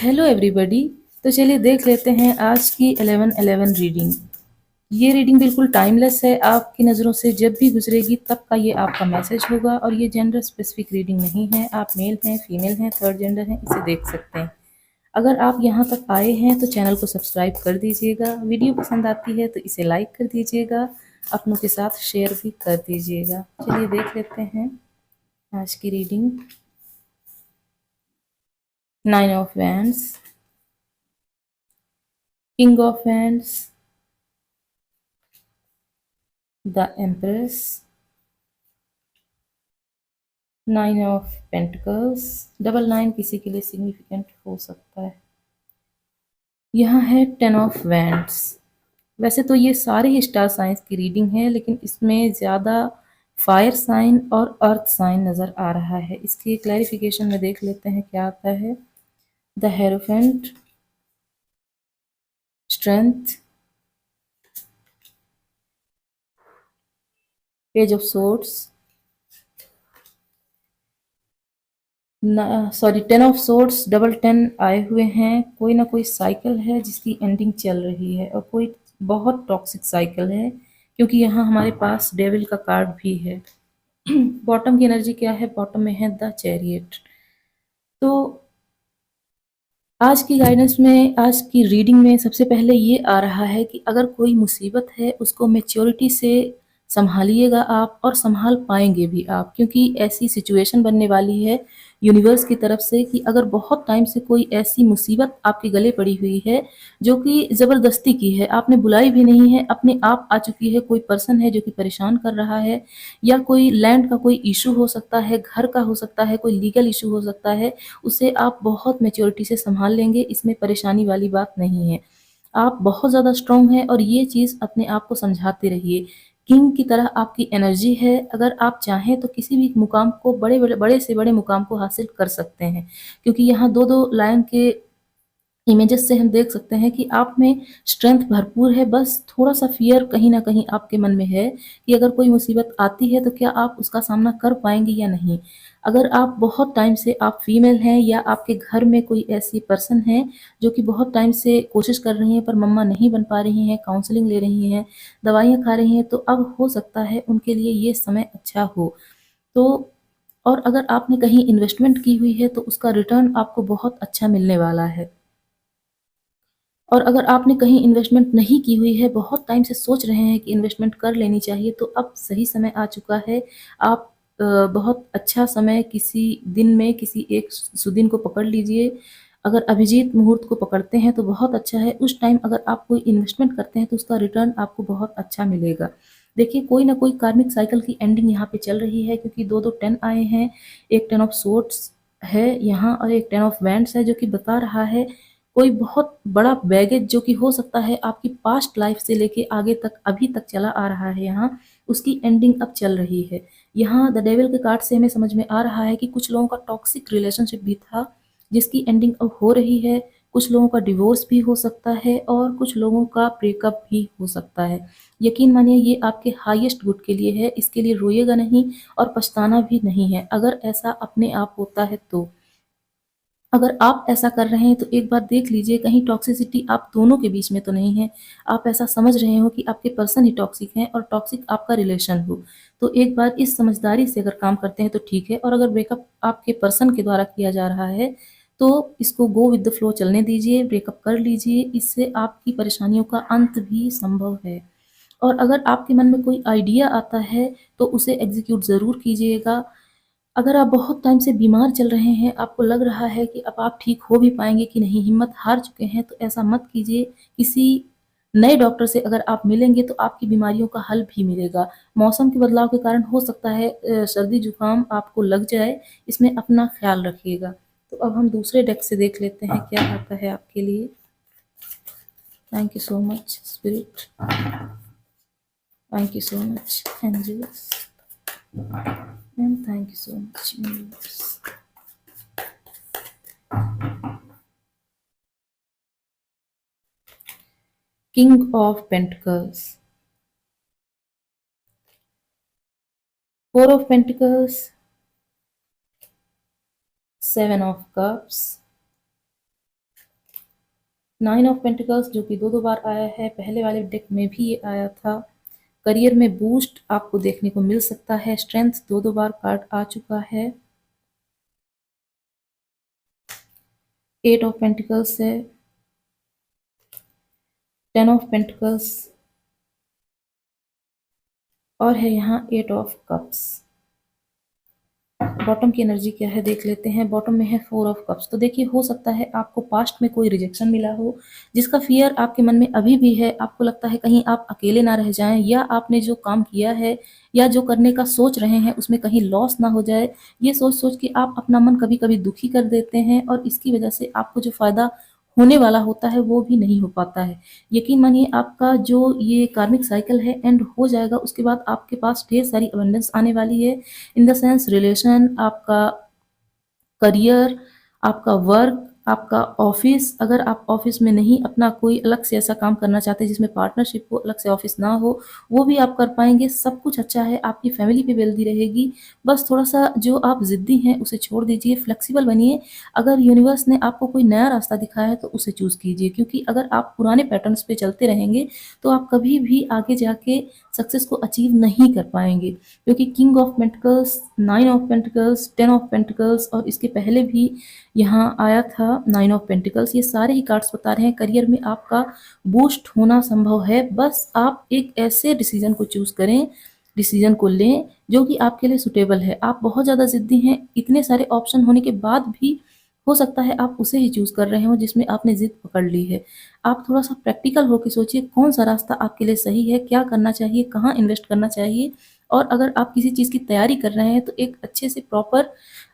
Hello everybody. तो चलिए देख लेते हैं आज की 11-11 रीडिंग। ये रीडिंग बिल्कुल टाइमलेस है, आपकी नज़रों से जब भी गुजरेगी तब का ये आपका मैसेज होगा। और ये जेंडर स्पेसिफिक रीडिंग नहीं है, आप मेल हैं, फीमेल हैं, थर्ड जेंडर हैं, इसे देख सकते हैं। अगर आप यहाँ तक आए हैं तो चैनल को सब्सक्राइब कर दीजिएगा, वीडियो पसंद आती है तो इसे लाइक कर दीजिएगा, अपनों के साथ शेयर भी कर दीजिएगा। चलिए देख लेते हैं आज की reading. 9 of wands, king of wands, the empress, 9 of pentacles. Double 9 किसी के लिए सिग्निफिकेंट हो सकता है। यहाँ है 10 ऑफ वैंड्स। वैसे तो ये सारे ही स्टार साइंस की रीडिंग है, लेकिन इसमें ज़्यादा फायर साइन और अर्थ साइन नज़र आ रहा है। इसके क्लैरिफिकेशन में देख लेते हैं क्या आता है। The hierophant, strength, page of swords, sorry 10 of swords, double 10 आए हुए हैं। कोई ना कोई साइकिल है जिसकी एंडिंग चल रही है, और कोई बहुत टॉक्सिक साइकिल है, क्योंकि यहाँ हमारे पास डेविल का कार्ड भी है। बॉटम की एनर्जी क्या है? बॉटम में है द चैरियट। तो आज की गाइडेंस में, आज की रीडिंग में सबसे पहले ये आ रहा है कि अगर कोई मुसीबत है उसको मैच्योरिटी से संभालिएगा आप, और संभाल पाएंगे भी आप, क्योंकि ऐसी सिचुएशन बनने वाली है यूनिवर्स की तरफ से कि अगर बहुत टाइम से कोई ऐसी मुसीबत आपके गले पड़ी हुई है जो कि ज़बरदस्ती की है, आपने बुलाई भी नहीं है, अपने आप आ चुकी है, कोई पर्सन है जो कि परेशान कर रहा है, या कोई लैंड का कोई इशू हो सकता है, घर का हो सकता है, कोई लीगल इशू हो सकता है, उसे आप बहुत मैच्योरिटी से संभाल लेंगे। इसमें परेशानी वाली बात नहीं है। आप बहुत ज़्यादा स्ट्रॉन्ग हैं, और ये चीज़ अपने आप को समझाते रहिए। किंग की तरह आपकी एनर्जी है, अगर आप चाहें तो किसी भी मुकाम को, बड़े से बड़े मुकाम को हासिल कर सकते हैं, क्योंकि यहाँ दो दो लायन के इमेजेस से हम देख सकते हैं कि आप में स्ट्रेंथ भरपूर है। बस थोड़ा सा फियर कहीं ना कहीं आपके मन में है कि अगर कोई मुसीबत आती है तो क्या आप उसका सामना कर पाएंगे या नहीं। अगर आप बहुत टाइम से, आप फीमेल हैं या आपके घर में कोई ऐसी पर्सन है जो कि बहुत टाइम से कोशिश कर रही हैं पर मम्मा नहीं बन पा रही हैं, काउंसलिंग ले रही हैं, दवाइयाँ खा रही हैं, तो अब हो सकता है उनके लिए ये समय अच्छा हो। तो और अगर आपने कहीं इन्वेस्टमेंट की हुई है तो उसका रिटर्न आपको बहुत अच्छा मिलने वाला है। और अगर आपने कहीं इन्वेस्टमेंट नहीं की हुई है, बहुत टाइम से सोच रहे हैं कि इन्वेस्टमेंट कर लेनी चाहिए, तो अब सही समय आ चुका है। आप बहुत अच्छा समय किसी दिन में, किसी एक सुदिन को पकड़ लीजिए। अगर अभिजीत मुहूर्त को पकड़ते हैं तो बहुत अच्छा है। उस टाइम अगर आप कोई इन्वेस्टमेंट करते हैं तो उसका रिटर्न आपको बहुत अच्छा मिलेगा। देखिए, कोई ना कोई कार्मिक साइकिल की एंडिंग यहाँ पे चल रही है, क्योंकि दो दो 10 आए हैं, एक 10 ऑफ सोर्ड्स है यहाँ, और एक 10 ऑफ वैंड्स है, जो कि बता रहा है कोई बहुत बड़ा बैगेज जो कि हो सकता है आपकी पास्ट लाइफ से लेके आगे तक, अभी तक चला आ रहा है, यहाँ उसकी एंडिंग अब चल रही है। यहाँ द डेविल के कार्ड से हमें समझ में आ रहा है कि कुछ लोगों का टॉक्सिक रिलेशनशिप भी था जिसकी एंडिंग अब हो रही है। कुछ लोगों का डिवोर्स भी हो सकता है, और कुछ लोगों का ब्रेकअप भी हो सकता है। यकीन मानिए ये आपके हाईएस्ट गुड के लिए है, इसके लिए रोइएगा नहीं और पछताना भी नहीं है, अगर ऐसा अपने आप होता है तो। अगर आप ऐसा कर रहे हैं तो एक बार देख लीजिए कहीं टॉक्सिसिटी आप दोनों के बीच में तो नहीं है। आप ऐसा समझ रहे हो कि आपके पर्सन ही टॉक्सिक हैं और टॉक्सिक आपका रिलेशन हो, तो एक बार इस समझदारी से अगर काम करते हैं तो ठीक है। और अगर ब्रेकअप आपके पर्सन के द्वारा किया जा रहा है तो इसको गो विद द फ्लो चलने दीजिए, ब्रेकअप कर लीजिए, इससे आपकी परेशानियों का अंत भी संभव है। और अगर आपके मन में कोई आइडिया आता है तो उसे एग्जीक्यूट ज़रूर कीजिएगा। अगर आप बहुत टाइम से बीमार चल रहे हैं, आपको लग रहा है कि अब आप ठीक हो भी पाएँगे कि नहीं, हिम्मत हार चुके हैं, तो ऐसा मत कीजिए। किसी नए डॉक्टर से अगर आप मिलेंगे तो आपकी बीमारियों का हल भी मिलेगा। मौसम के बदलाव के कारण हो सकता है सर्दी-जुकाम आपको लग जाए, इसमें अपना ख़्याल रखिएगा। तो अब हम दूसरे डेक से देख लेते हैं क्या आता है आपके लिए। Thank you so much spirit, thank you so much angels, and thank you so much universe. King of Pentacles, Four of Pentacles, Seven of Cups, 9 of pentacles जो कि 2-2 बार आया है, पहले वाले डेक में भी ये आया था। करियर में बूस्ट आपको देखने को मिल सकता है, स्ट्रेंथ 2-2 बार कार्ड आ चुका है। 8 ऑफ पेंटिकल्स है, 10 ऑफ पेंटिकल्स और है यहाँ 8 ऑफ कप्स। बॉटम की एनर्जी क्या है देख लेते हैं। बॉटम में है 4 ऑफ कप्स। तो देखिए, हो सकता है आपको पास्ट में कोई रिजेक्शन मिला हो, जिसका फियर आपके मन में अभी भी है। आपको लगता है कहीं आप अकेले ना रह जाएं, या आपने जो काम किया है या जो करने का सोच रहे हैं उसमें कहीं लॉस ना हो जाए। ये सोच सोच के आप अपना मन कभी कभी दुखी कर देते हैं, और इसकी वजह से आपको जो फायदा होने वाला होता है वो भी नहीं हो पाता है। यकीन मानिए, आपका जो ये कार्मिक साइकिल है एंड हो जाएगा, उसके बाद आपके पास ढेर सारी अबंडेंस आने वाली है। इन द सेंस रिलेशन, आपका करियर, आपका वर्क, आपका ऑफिस। अगर आप ऑफिस में नहीं अपना कोई अलग से ऐसा काम करना चाहते जिसमें पार्टनरशिप हो, अलग से ऑफिस ना हो, वो भी आप कर पाएंगे। सब कुछ अच्छा है, आपकी फैमिली भी वेल्दी रहेगी। बस थोड़ा सा जो आप जिद्दी हैं उसे छोड़ दीजिए, फ्लेक्सिबल बनिए। अगर यूनिवर्स ने आपको कोई नया रास्ता दिखाया है तो उसे चूज कीजिए, क्योंकि अगर आप पुराने पैटर्न्स पे चलते रहेंगे तो आप कभी भी आगे जाके सक्सेस को अचीव नहीं कर पाएंगे। क्योंकि king of pentacles, 9 of pentacles, 10 of pentacles और इसके पहले भी यहाँ आया था 9 ऑफ पेंटिकल्स, ये सारे ही कार्ड्स बता रहे हैं करियर में आपका बूस्ट होना संभव है। बस आप एक ऐसे डिसीजन को चूज करें, डिसीजन को लें जो कि आपके लिए सुटेबल है। आप बहुत ज़्यादा जिद्दी हैं, इतने सारे ऑप्शन होने के बाद भी हो सकता है आप उसे ही चूज कर रहे हो जिसमें आपने जिद पकड़ ली है। आप थोड़ा सा प्रैक्टिकल होकर सोचिए कौन सा रास्ता आपके लिए सही है, क्या करना चाहिए, कहाँ इन्वेस्ट करना चाहिए। और अगर आप किसी चीज़ की तैयारी कर रहे हैं तो एक अच्छे से प्रॉपर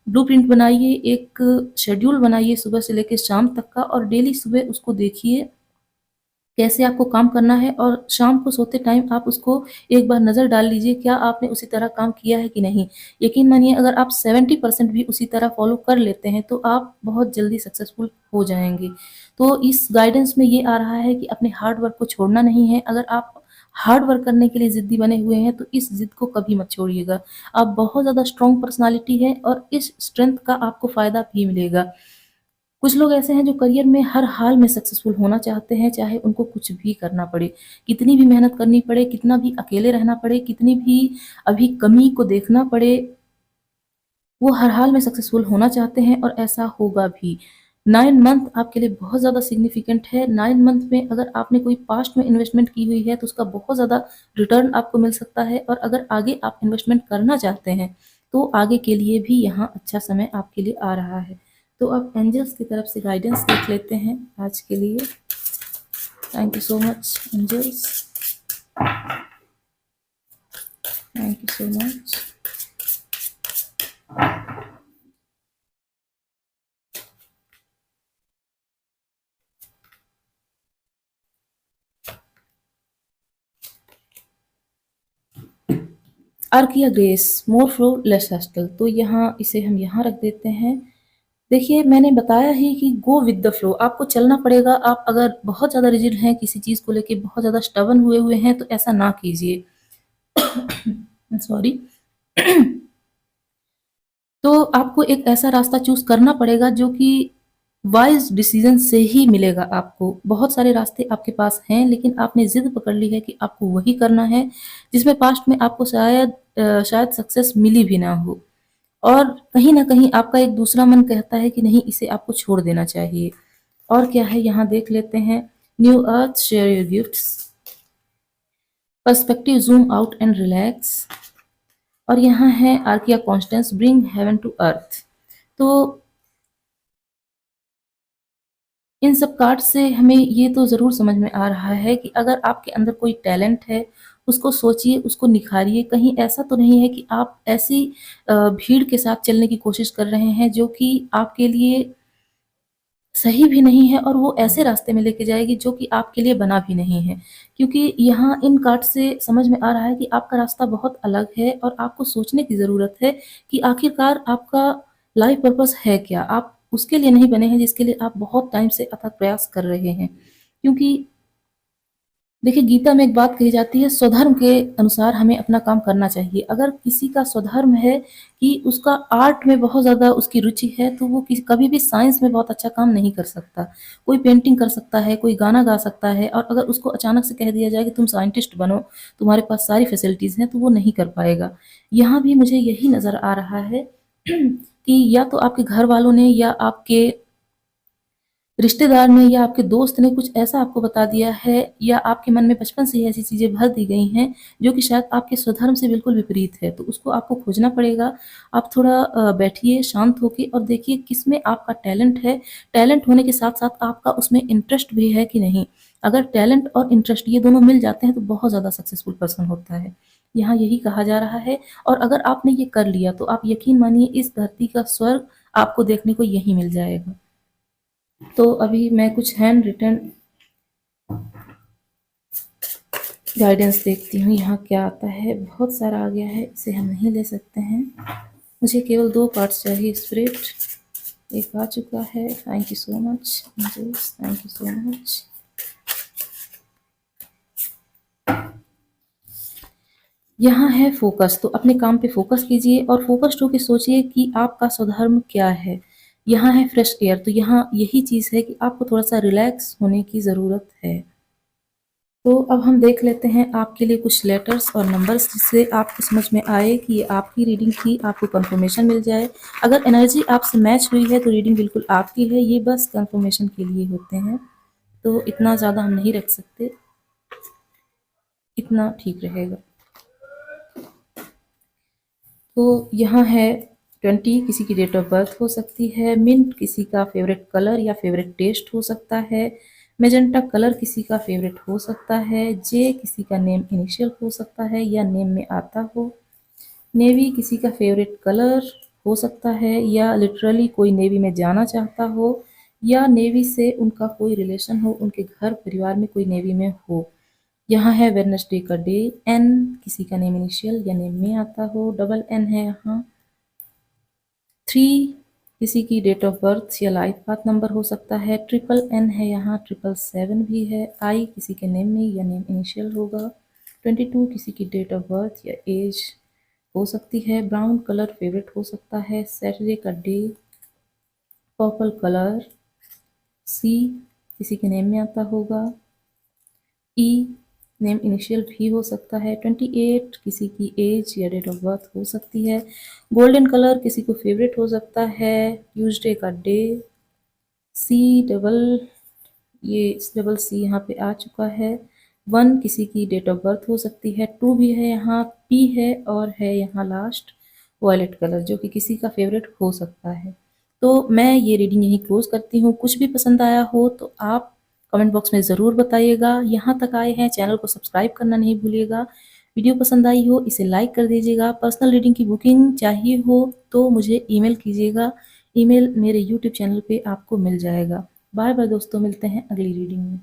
ब्लूप्रिंट बनाइए, एक शेड्यूल बनाइए सुबह से लेकर शाम तक का, और डेली सुबह उसको देखिए कैसे आपको काम करना है, और शाम को सोते टाइम आप उसको एक बार नज़र डाल लीजिए, क्या आपने उसी तरह काम किया है कि नहीं। यकीन मानिए, अगर आप 70% भी उसी तरह फॉलो कर लेते हैं तो आप बहुत जल्दी सक्सेसफुल हो जाएंगे। तो इस गाइडेंस में ये आ रहा है कि अपने हार्ड वर्क को छोड़ना नहीं है। अगर आप हार्ड वर्क करने के लिए ज़िद्दी बने हुए हैं तो इस ज़िद को कभी मत छोड़िएगा। आप बहुत ज़्यादा स्ट्रॉन्ग पर्सनालिटी है और इस स्ट्रेंथ का आपको फ़ायदा भी मिलेगा। कुछ लोग ऐसे हैं जो करियर में हर हाल में सक्सेसफुल होना चाहते हैं, चाहे उनको कुछ भी करना पड़े, कितनी भी मेहनत करनी पड़े, कितना भी अकेले रहना पड़े, कितनी भी अभी कमी को देखना पड़े, वो हर हाल में सक्सेसफुल होना चाहते हैं और ऐसा होगा भी। 9 मंथ आपके लिए बहुत ज़्यादा सिग्निफिकेंट है। 9 मंथ में अगर आपने कोई पास्ट में इन्वेस्टमेंट की हुई है तो उसका बहुत ज़्यादा रिटर्न आपको मिल सकता है, और अगर आगे आप इन्वेस्टमेंट करना चाहते हैं तो आगे के लिए भी यहाँ अच्छा समय आपके लिए आ रहा है। तो अब एंजल्स की तरफ से गाइडेंस देख लेते हैं आज के लिए। Thank you so much angels, thank you so much. आर्किया ग्रेस, मोर फ्लो लेस हेस्टल, तो यहाँ इसे हम यहाँ रख देते हैं। देखिए, मैंने बताया ही कि गो विद द फ्लो, आपको चलना पड़ेगा। आप अगर बहुत ज़्यादा रिजिड हैं, किसी चीज़ को लेके बहुत ज़्यादा स्टबन हुए हुए हैं, तो ऐसा ना कीजिए। सॉरी। तो आपको एक ऐसा रास्ता चूज करना पड़ेगा जो कि वाइज डिसीजन से ही मिलेगा आपको। बहुत सारे रास्ते आपके पास हैं, लेकिन आपने जिद पकड़ ली है कि आपको वही करना है जिसमें पास्ट में आपको शायद सक्सेस मिली भी ना हो, और कहीं ना कहीं आपका एक दूसरा मन कहता है कि नहीं, इसे आपको छोड़ देना चाहिए। और क्या है यहाँ देख लेते हैं। New earth, share your gifts, perspective, zoom out and relax, और यहाँ है Archeia Constance, bring heaven to earth. तो इन सब कार्ड से हमें ये तो ज़रूर समझ में आ रहा है कि अगर आपके अंदर कोई टैलेंट है, उसको सोचिए, उसको निखारिए। कहीं ऐसा तो नहीं है कि आप ऐसी भीड़ के साथ चलने की कोशिश कर रहे हैं जो कि आपके लिए सही भी नहीं है, और वो ऐसे रास्ते में लेके जाएगी जो कि आपके लिए बना भी नहीं है। क्योंकि यहाँ इन कार्ड से समझ में आ रहा है कि आपका रास्ता बहुत अलग है, और आपको सोचने की ज़रूरत है कि आखिरकार आपका लाइफ पर्पस है क्या। आप उसके लिए नहीं बने हैं जिसके लिए आप बहुत टाइम से अथक प्रयास कर रहे हैं। क्योंकि देखिए, गीता में एक बात कही जाती है, स्वधर्म के अनुसार हमें अपना काम करना चाहिए। अगर किसी का स्वधर्म है कि उसका आर्ट में बहुत ज़्यादा उसकी रुचि है, तो वो कभी भी साइंस में बहुत अच्छा काम नहीं कर सकता। कोई पेंटिंग कर सकता है, कोई गाना गा सकता है, और अगर उसको अचानक से कह दिया जाए कि तुम साइंटिस्ट बनो, तुम्हारे पास सारी फैसिलिटीज़ हैं, तो वो नहीं कर पाएगा। यहाँ भी मुझे यही नज़र आ रहा है कि या तो आपके घर वालों ने या आपके रिश्तेदार ने या आपके दोस्त ने कुछ ऐसा आपको बता दिया है, या आपके मन में बचपन से ही ऐसी चीज़ें भर दी गई हैं, जो कि शायद आपके स्वधर्म से बिल्कुल विपरीत है। तो उसको आपको खोजना पड़ेगा। आप थोड़ा बैठिए शांत होके और देखिए किसमें आपका टैलेंट है। टैलेंट होने के साथ-साथ आपका उसमें इंटरेस्ट भी है कि नहीं। अगर टैलेंट और इंटरेस्ट ये दोनों मिल जाते हैं तो बहुत ज़्यादा सक्सेसफुल पर्सन होता है। यहाँ यही कहा जा रहा है, और अगर आपने ये कर लिया तो आप यकीन मानिए इस धरती का स्वर्ग आपको देखने को यहीं मिल जाएगा। तो अभी मैं कुछ हैंड रिटन गाइडेंस देखती हूँ, यहाँ क्या आता है। बहुत सारा आ गया है, इसे हम नहीं ले सकते हैं। मुझे केवल 2 पार्ट्स चाहिए स्पिरिट। एक आ चुका है। Thank you so much angels, thank you so much. यहाँ है फोकस, तो अपने काम पे फोकस कीजिए और फोकस्ड होके सोचिए कि आपका स्वधर्म क्या है। यहाँ है फ्रेश एयर, तो यहाँ यही चीज़ है कि आपको थोड़ा-सा रिलैक्स होने की ज़रूरत है। तो अब हम देख लेते हैं आपके लिए कुछ लेटर्स और नंबर्स, जिससे आपको समझ में आए कि ये आपकी रीडिंग थी, आपको कंफर्मेशन मिल जाए। अगर एनर्जी आपसे मैच हुई है तो रीडिंग बिल्कुल आपकी है, ये बस कंफर्मेशन के लिए होते हैं। तो इतना ज़्यादा हम नहीं रख सकते, इतना ठीक रहेगा। तो यहाँ है 20 किसी की डेट ऑफ बर्थ हो सकती है, मिंट किसी का फेवरेट कलर या फेवरेट टेस्ट हो सकता है, मेजेंटा कलर किसी का फेवरेट हो सकता है, जे किसी का नेम इनिशियल हो सकता है या नेम में आता हो, नेवी किसी का फेवरेट कलर हो सकता है या लिटरली कोई नेवी में जाना चाहता हो, या नेवी से उनका कोई रिलेशन हो, उनके घर परिवार में कोई नेवी में हो। यहाँ है वेडनेसडे का डे, एन किसी का नेम इनिशियल या नेम में आता हो, डबल एन है यहाँ, 3 किसी की डेट ऑफ बर्थ या लाइफ पाथ नंबर हो सकता है, ट्रिपल एन है यहाँ, 777 भी है, आई किसी के नेम में या नेम इनिशियल होगा, 22 किसी की डेट ऑफ बर्थ या एज हो सकती है, ब्राउन कलर फेवरेट हो सकता है, सैटरडे का डे, पर्पल कलर, सी किसी के नेम में आता होगा, ई नेम इनिशियल भी हो सकता है, 28 किसी की एज या डेट ऑफ बर्थ हो सकती है, गोल्डन कलर किसी को फेवरेट हो सकता है, ट्यूसडे का डे, सी डबल, ये डबल सी यहाँ पे आ चुका है, 1 किसी की डेट ऑफ बर्थ हो सकती है, 2 भी है यहाँ, पी है और है यहाँ लास्ट वॉयलेट कलर, जो कि किसी का फेवरेट हो सकता है। तो मैं ये रीडिंग यहीं क्लोज करती हूँ। कुछ भी पसंद आया हो तो आप कमेंट बॉक्स में ज़रूर बताइएगा। यहाँ तक आए हैं, चैनल को सब्सक्राइब करना नहीं भूलिएगा। वीडियो पसंद आई हो इसे लाइक कर दीजिएगा। पर्सनल रीडिंग की बुकिंग चाहिए हो तो मुझे ईमेल कीजिएगा। ईमेल मेरे यूट्यूब चैनल पे आपको मिल जाएगा। बाय बाय दोस्तों, मिलते हैं अगली रीडिंग में।